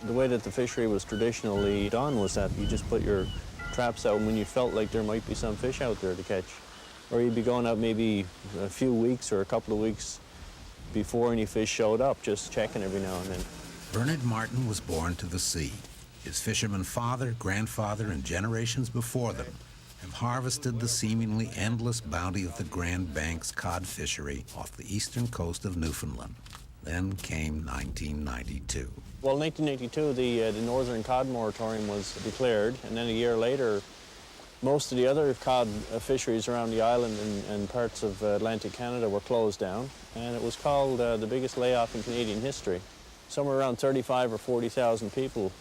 The way that the fishery was traditionally done was that you just put your traps out when you felt like there might be some fish out there to catch. Or you'd be going out maybe a few weeks or a couple of weeks before any fish showed up, just checking every now and then. Bernard Martin was born to the sea. His fisherman father, grandfather, and generations before them have harvested the seemingly endless bounty of the Grand Banks cod fishery off the eastern coast of Newfoundland. Then came 1992. Well, in 1982, the northern cod moratorium was declared, and then a year later, most of the other cod fisheries around the island and parts of Atlantic Canada were closed down, and it was called the biggest layoff in Canadian history. Somewhere around 35 or 40,000 people,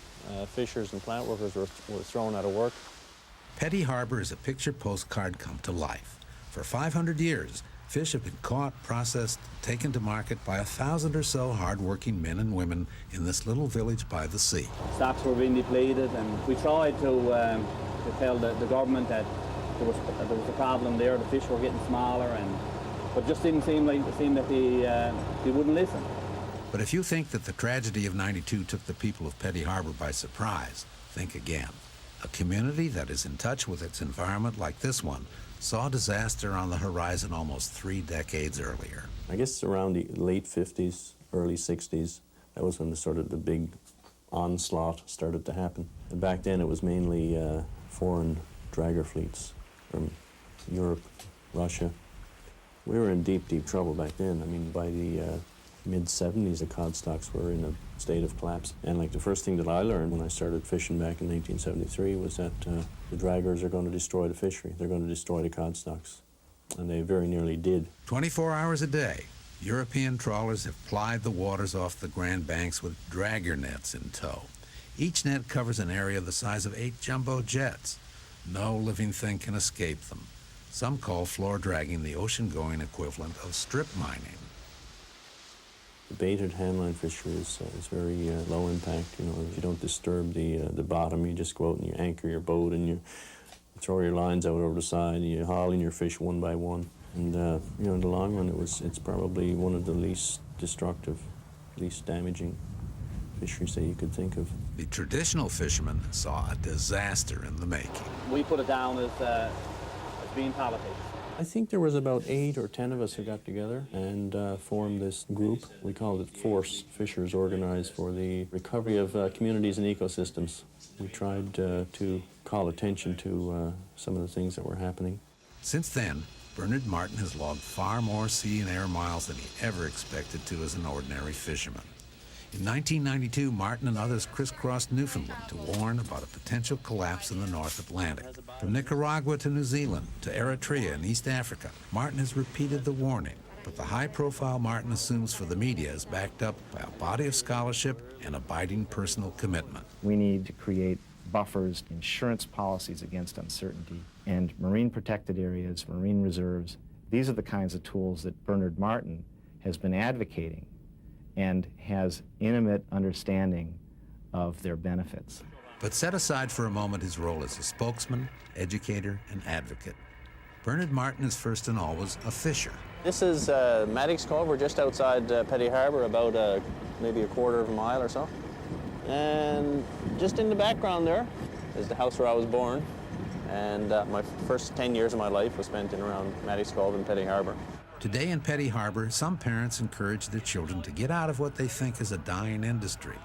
fishers and plant workers, were thrown out of work. Petty Harbor is a picture postcard come to life. For 500 years, fish have been caught, processed, taken to market by 1,000 or so hard-working men and women in this little village by the sea. Stocks were being depleted, and we tried to tell the government that there was a problem there. The fish were getting smaller, but it just didn't seem that they wouldn't listen. But if you think that the tragedy of '92 took the people of Petty Harbor by surprise, think again. A community that is in touch with its environment like this one saw disaster on the horizon almost 3 decades earlier. I guess around the late 50s, early 60s, that was when the big onslaught started to happen. And back then it was mainly foreign dragger fleets from Europe, Russia. We were in deep, deep trouble back then. I mean, by the mid-70s, the cod stocks were in a state of collapse. And like the first thing that I learned when I started fishing back in 1973 was that the draggers are going to destroy the fishery. They're going to destroy the cod stocks. And they very nearly did. 24 hours a day, European trawlers have plied the waters off the Grand Banks with dragger nets in tow. Each net covers an area the size of 8 jumbo jets. No living thing can escape them. Some call floor dragging the ocean-going equivalent of strip mining. The baited handline fishery is very low impact. You know, if you don't disturb the bottom, you just go out and you anchor your boat and you throw your lines out over the side and you haul in your fish one by one. And you know, in the long run, it's probably one of the least destructive, least damaging fisheries that you could think of. The traditional fishermen saw a disaster in the making. We put it down as being politics. I think there was about 8 or 10 of us who got together and formed this group. We called it Force, Fishers Organized for the Recovery of Communities and Ecosystems. We tried to call attention to some of the things that were happening. Since then, Bernard Martin has logged far more sea and air miles than he ever expected to as an ordinary fisherman. In 1992, Martin and others crisscrossed Newfoundland to warn about a potential collapse in the North Atlantic. From Nicaragua to New Zealand to Eritrea and East Africa, Martin has repeated the warning. But the high-profile Martin assumes for the media is backed up by a body of scholarship and abiding personal commitment. We need to create buffers, insurance policies against uncertainty, and marine protected areas, marine reserves. These are the kinds of tools that Bernard Martin has been advocating and has intimate understanding of their benefits. But set aside for a moment his role as a spokesman, educator, and advocate. Bernard Martin is first and always a fisher. This is Maddox Cove. We're just outside Petty Harbor, about maybe a quarter of a mile or so. And just in the background there is the house where I was born. And my first 10 years of my life was spent in around Maddox Cove and Petty Harbor. Today in Petty Harbor, some parents encourage their children to get out of what they think is a dying industry.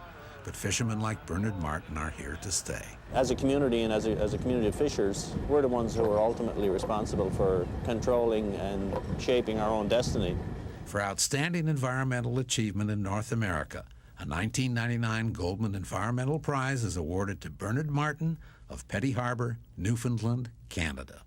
But fishermen like Bernard Martin are here to stay. As a community and as a community of fishers, we're the ones who are ultimately responsible for controlling and shaping our own destiny. For outstanding environmental achievement in North America, a 1999 Goldman Environmental Prize is awarded to Bernard Martin of Petty Harbor, Newfoundland, Canada.